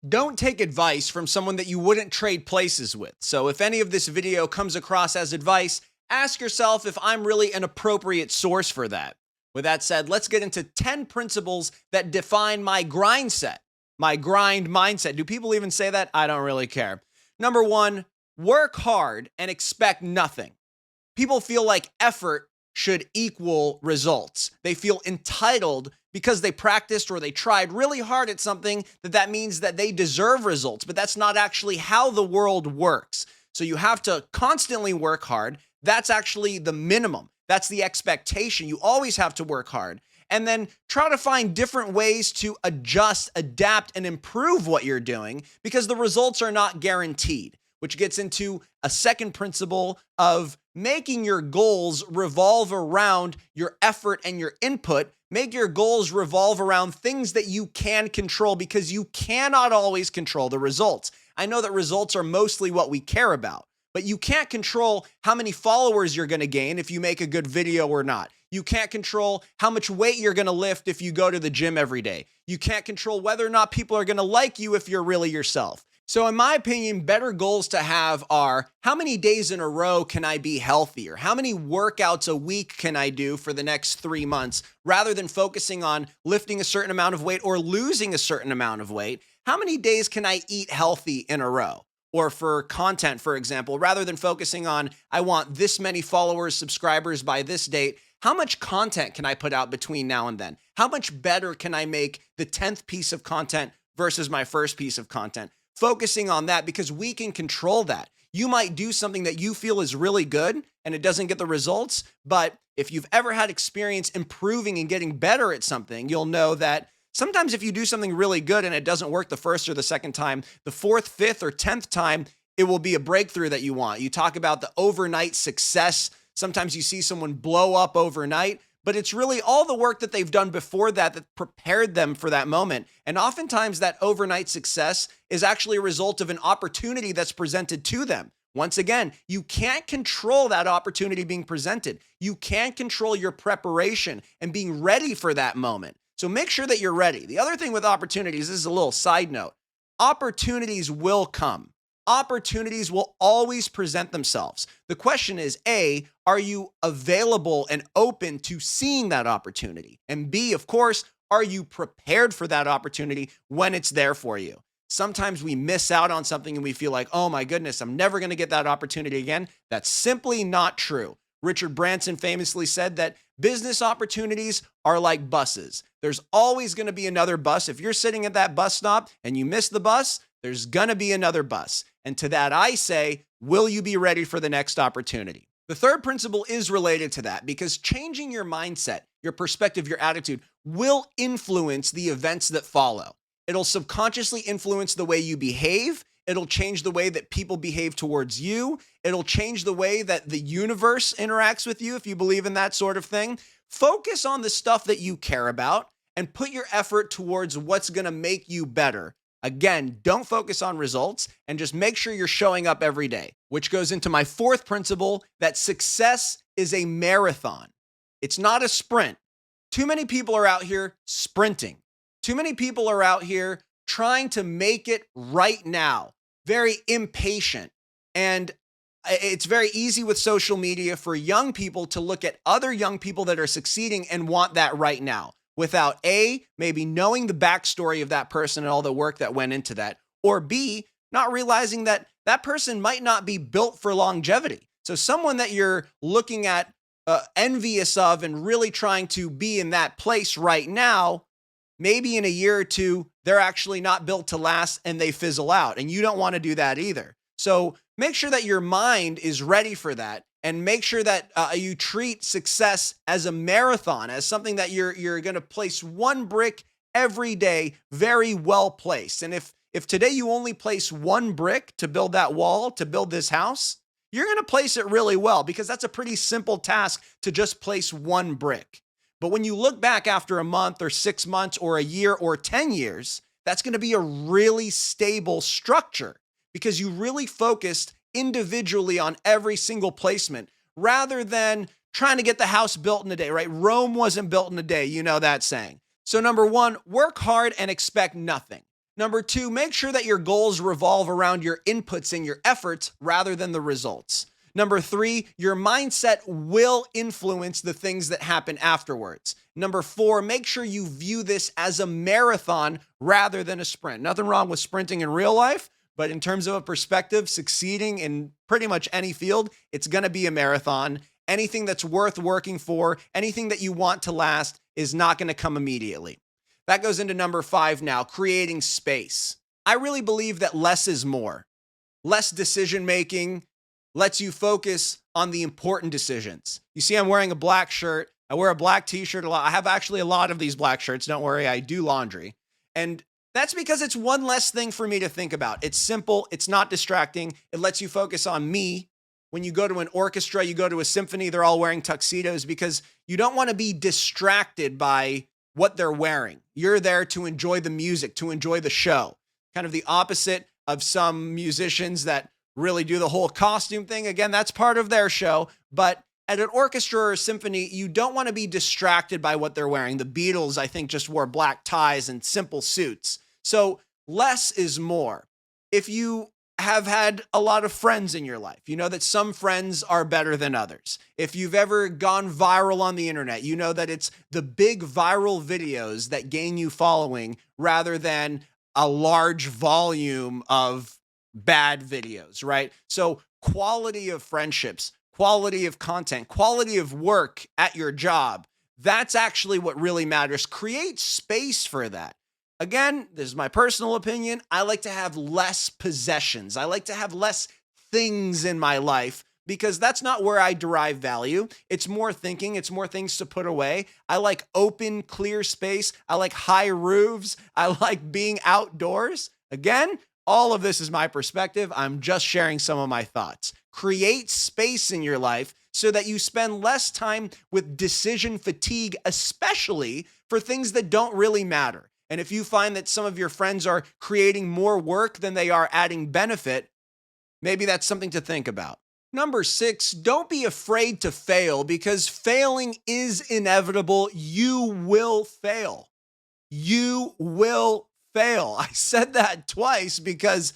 Don't take advice from someone that you wouldn't trade places with. So if any of this video comes across as advice, ask yourself if I'm really an appropriate source for that. With that said, let's get into 10 principles that define my grind set, my grind mindset. Do people even say that? I don't really care. Number one, work hard and expect nothing. People feel like effort should equal results. They feel entitled because they practiced or they tried really hard at something that means that they deserve results, but that's not actually how the world works. So you have to constantly work hard. That's actually the minimum. That's the expectation. You always have to work hard. And then try to find different ways to adjust, adapt, and improve what you're doing because the results are not guaranteed, which gets into a second principle of making your goals revolve around your effort and your input. Make your goals revolve around things that you can control because you cannot always control the results. I know that results are mostly what we care about, but you can't control how many followers you're going to gain if you make a good video or not. You can't control how much weight you're going to lift if you go to the gym every day. You can't control whether or not people are going to like you if you're really yourself. So in my opinion, better goals to have are how many days in a row can I be healthier? How many workouts a week can I do for the next 3 months rather than focusing on lifting a certain amount of weight or losing a certain amount of weight? How many days can I eat healthy in a row? Or for content, for example, rather than focusing on, I want this many followers, subscribers by this date, how much content can I put out between now and then? How much better can I make the 10th piece of content versus my first piece of content? Focusing on that because we can control that. You might do something that you feel is really good and it doesn't get the results, but if you've ever had experience improving and getting better at something, you'll know that sometimes if you do something really good and it doesn't work the first or the second time, the fourth, fifth, or 10th time, it will be a breakthrough that you want. You talk about the overnight success. Sometimes you see someone blow up overnight, but it's really all the work that they've done before that prepared them for that moment. And oftentimes that overnight success is actually a result of an opportunity that's presented to them. Once again, you can't control that opportunity being presented. You can't control your preparation and being ready for that moment. So make sure that you're ready. The other thing with opportunities, this is a little side note, opportunities will come. Opportunities will always present themselves. The question is, A, are you available and open to seeing that opportunity? And B, of course, are you prepared for that opportunity when it's there for you? Sometimes we miss out on something and we feel like, oh my goodness, I'm never going to get that opportunity again. That's simply not true. Richard Branson famously said that business opportunities are like buses. There's always going to be another bus. If you're sitting at that bus stop and you miss the bus, there's going to be another bus. And to that, I say, will you be ready for the next opportunity? The third principle is related to that because changing your mindset, your perspective, your attitude will influence the events that follow. It'll subconsciously influence the way you behave. It'll change the way that people behave towards you. It'll change the way that the universe interacts with you, if you believe in that sort of thing. Focus on the stuff that you care about and put your effort towards what's going to make you better. Again, don't focus on results and just make sure you're showing up every day, which goes into my fourth principle that success is a marathon. It's not a sprint. Too many people are out here sprinting. Too many people are out here trying to make it right now, very impatient. And it's very easy with social media for young people to look at other young people that are succeeding and want that right now without A, maybe knowing the backstory of that person and all the work that went into that, or B, not realizing that that person might not be built for longevity. So someone that you're looking at envious of and really trying to be in that place right now, maybe in a year or two, they're actually not built to last and they fizzle out. And you don't want to do that either. So make sure that your mind is ready for that and make sure that you treat success as a marathon, as something that you're going to place one brick every day, very well placed. And if today you only place one brick to build that wall, to build this house, you're going to place it really well because that's a pretty simple task to just place one brick. But when you look back after a month or 6 months or a year or 10 years, that's going to be a really stable structure because you really focused individually on every single placement rather than trying to get the house built in a day, right? Rome wasn't built in a day. You know that saying. So number one, work hard and expect nothing. Number 2, make sure that your goals revolve around your inputs and your efforts rather than the results. Number 3, your mindset will influence the things that happen afterwards. Number 4, make sure you view this as a marathon rather than a sprint. Nothing wrong with sprinting in real life, but in terms of a perspective, succeeding in pretty much any field, it's going to be a marathon. Anything that's worth working for, anything that you want to last is not going to come immediately. That goes into number 5 now, creating space. I really believe that less is more. Less decision making lets you focus on the important decisions. You see, I'm wearing a black shirt. I wear a black t-shirt a lot. I have actually a lot of these black shirts. Don't worry, I do laundry. And that's because it's one less thing for me to think about. It's simple. It's not distracting. It lets you focus on me. When you go to an orchestra, you go to a symphony, they're all wearing tuxedos because you don't want to be distracted by what they're wearing. You're there to enjoy the music, to enjoy the show. Kind of the opposite of some musicians that really do the whole costume thing. Again, that's part of their show. But at an orchestra or a symphony, you don't want to be distracted by what they're wearing. The Beatles, I think, just wore black ties and simple suits. So less is more. If you have had a lot of friends in your life, you know that some friends are better than others. If you've ever gone viral on the internet, you know that it's the big viral videos that gain you following rather than a large volume of bad videos, right? So quality of friendships, quality of content, quality of work at your job, that's actually what really matters. Create space for that. Again, this is my personal opinion. I like to have less possessions. I like to have less things in my life because that's not where I derive value. It's more thinking. It's more things to put away. I like open, clear space. I like high roofs. I like being outdoors. Again, all of this is my perspective. I'm just sharing some of my thoughts. Create space in your life so that you spend less time with decision fatigue, especially for things that don't really matter. And if you find that some of your friends are creating more work than they are adding benefit, maybe that's something to think about. Number 6, don't be afraid to fail because failing is inevitable. You will fail. You will fail. I said that twice because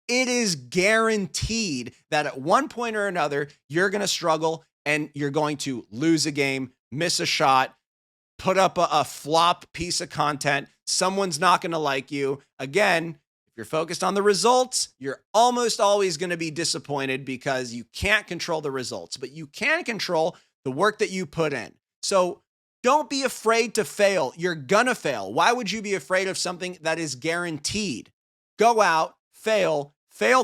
it is guaranteed that at one point or another, you're going to struggle and you're going to lose a game, miss a shot, put up a flop piece of content. Someone's not going to like you. Again, if you're focused on the results, you're almost always going to be disappointed because you can't control the results, but you can control the work that you put in. So don't be afraid to fail. You're going to fail. Why would you be afraid of something that is guaranteed? Go out, fail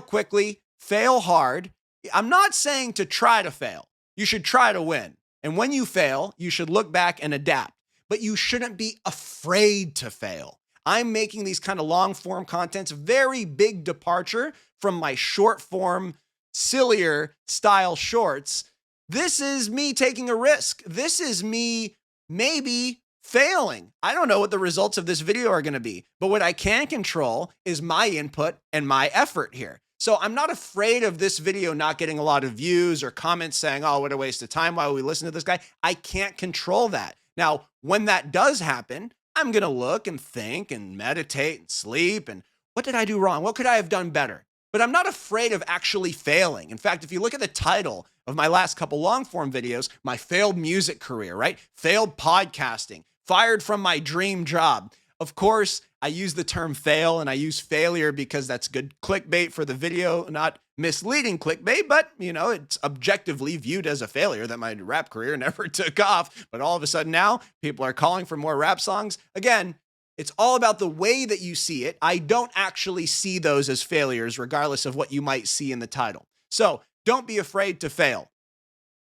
quickly, fail hard. I'm not saying to try to fail. You should try to win. And when you fail, you should look back and adapt. But you shouldn't be afraid to fail. I'm making these kind of long form contents, very big departure from my short form, sillier style shorts. This is me taking a risk. This is me maybe failing. I don't know what the results of this video are going to be, but what I can control is my input and my effort here. So I'm not afraid of this video not getting a lot of views or comments saying, oh, what a waste of time. Why would we listen to this guy? I can't control that. Now, when that does happen, I'm going to look and think and meditate and sleep and what did I do wrong? What could I have done better? But I'm not afraid of actually failing. In fact, if you look at the title of my last couple long form videos, my failed music career, right? Failed podcasting, fired from my dream job. Of course, I use the term fail and I use failure because that's good clickbait for the video, not misleading clickbait, but it's objectively viewed as a failure that my rap career never took off. But all of a sudden now people are calling for more rap songs. Again, it's all about the way that you see it. I don't actually see those as failures, regardless of what you might see in the title. So don't be afraid to fail.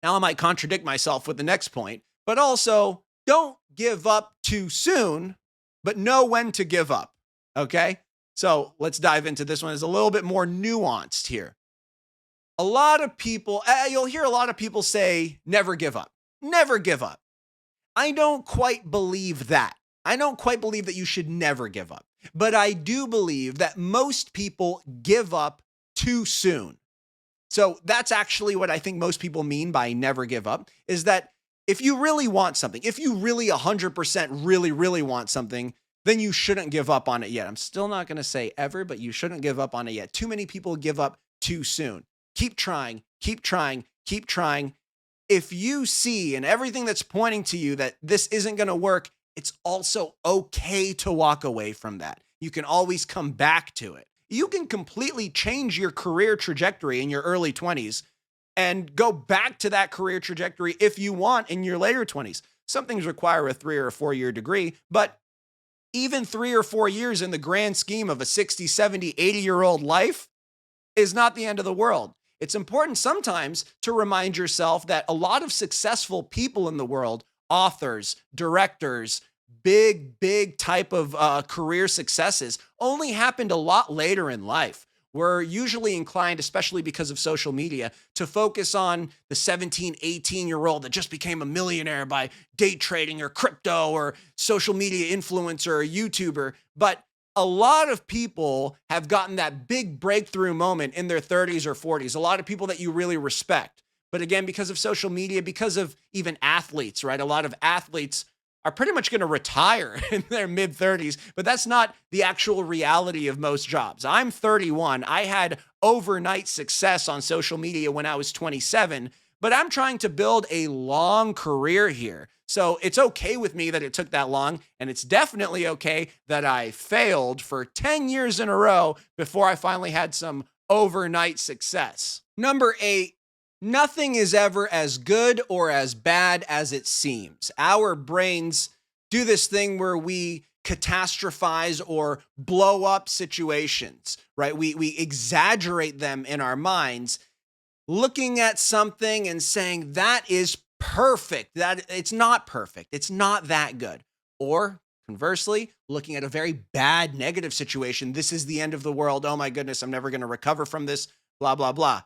Now I might contradict myself with the next point, but also don't give up too soon, but know when to give up. Okay? So let's dive into this one. It's a little bit more nuanced here. A lot of people, you'll hear a lot of people say, never give up. Never give up. I don't quite believe that. I don't quite believe that you should never give up. But I do believe that most people give up too soon. So that's actually what I think most people mean by never give up, is that if you really want something, if you really 100% really want something, then you shouldn't give up on it yet. I'm still not going to say ever, but you shouldn't give up on it yet. Too many people give up too soon. Keep trying, keep trying, keep trying. If you see and everything that's pointing to you that this isn't going to work, it's also okay to walk away from that. You can always come back to it. You can completely change your career trajectory in your early 20s and go back to that career trajectory if you want in your later 20s. Some things require a 3 or 4 year degree, but even 3 or 4 years in the grand scheme of a 60, 70, 80-year-old life is not the end of the world. It's important sometimes to remind yourself that a lot of successful people in the world, authors, directors, big type of career successes, only happened a lot later in life. We're usually inclined, especially because of social media, to focus on the 17, 18-year-old that just became a millionaire by day trading or crypto or social media influencer or YouTuber. But a lot of people have gotten that big breakthrough moment in their 30s or 40s. A lot of people that you really respect. But again, because of social media, because of even athletes, right? A lot of athletes are pretty much going to retire in their mid 30s, but that's not the actual reality of most jobs. I'm 31. I had overnight success on social media when I was 27, but I'm trying to build a long career here. So it's okay with me that it took that long, and it's definitely okay that I failed for 10 years in a row before I finally had some overnight success. Number 8, nothing is ever as good or as bad as it seems. Our brains do this thing where we catastrophize or blow up situations, right? We exaggerate them in our minds, looking at something and saying that is perfect. That it's not perfect. It's not that good. Or conversely, looking at a very bad negative situation. This is the end of the world. Oh my goodness, I'm never going to recover from this, blah, blah, blah.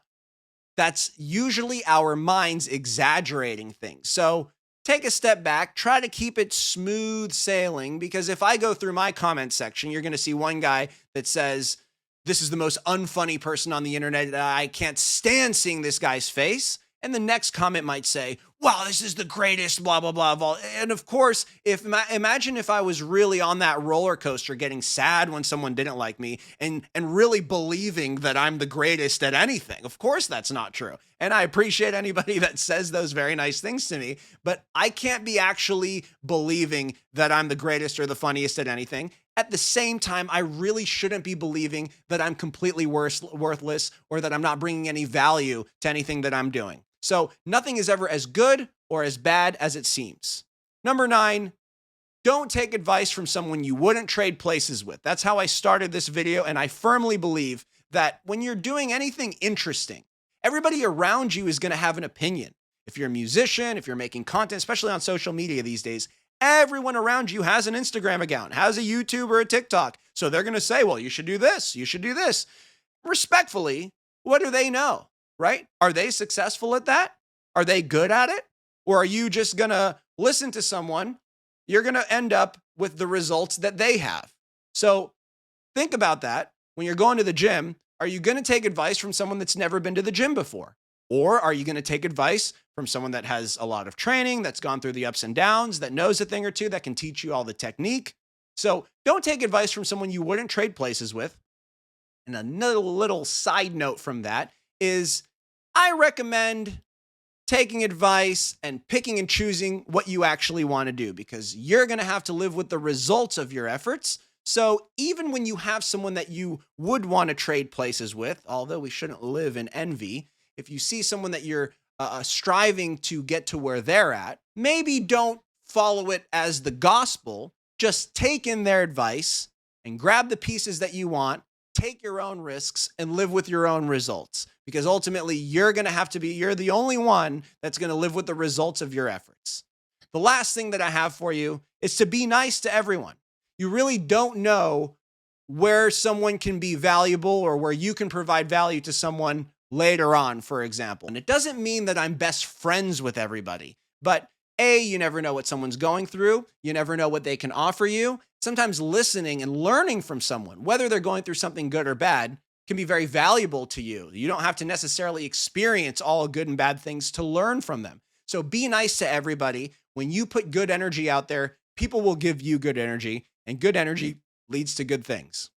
That's usually our minds exaggerating things. So take a step back, try to keep it smooth sailing, because if I go through my comment section, you're going to see one guy that says, this is the most unfunny person on the internet. I can't stand seeing this guy's face. And the next comment might say, wow, this is the greatest, blah, blah, blah, blah. And of course, imagine if I was really on that roller coaster getting sad when someone didn't like me and really believing that I'm the greatest at anything. Of course, that's not true. And I appreciate anybody that says those very nice things to me, but I can't be actually believing that I'm the greatest or the funniest at anything. At the same time, I really shouldn't be believing that I'm completely worthless or that I'm not bringing any value to anything that I'm doing. So nothing is ever as good or as bad as it seems. Number 9, don't take advice from someone you wouldn't trade places with. That's how I started this video, and I firmly believe that when you're doing anything interesting, everybody around you is going to have an opinion. If you're a musician, if you're making content, especially on social media these days, everyone around you has an Instagram account, has a YouTube or a TikTok. So they're going to say, well, you should do this. You should do this. Respectfully, what do they know, right? Are they successful at that? Are they good at it? Or are you just going to listen to someone? You're going to end up with the results that they have. So think about that. When you're going to the gym, are you going to take advice from someone that's never been to the gym before? Or are you going to take advice from someone that has a lot of training, that's gone through the ups and downs, that knows a thing or two, that can teach you all the technique? So don't take advice from someone you wouldn't trade places with. And another little side note from that is I recommend taking advice and picking and choosing what you actually want to do, because you're going to have to live with the results of your efforts. So even when you have someone that you would want to trade places with, although we shouldn't live in envy, if you see someone that you're striving to get to where they're at, maybe don't follow it as the gospel. Just take in their advice and grab the pieces that you want, take your own risks, and live with your own results. Because ultimately, you're the only one that's going to live with the results of your efforts. The last thing that I have for you is to be nice to everyone. You really don't know where someone can be valuable or where you can provide value to someone later on, for example. And it doesn't mean that I'm best friends with everybody, but you never know what someone's going through. You never know what they can offer you. Sometimes listening and learning from someone, whether they're going through something good or bad, can be very valuable to you. You don't have to necessarily experience all good and bad things to learn from them. So be nice to everybody. When you put good energy out there, people will give you good energy. and good energy leads to good things.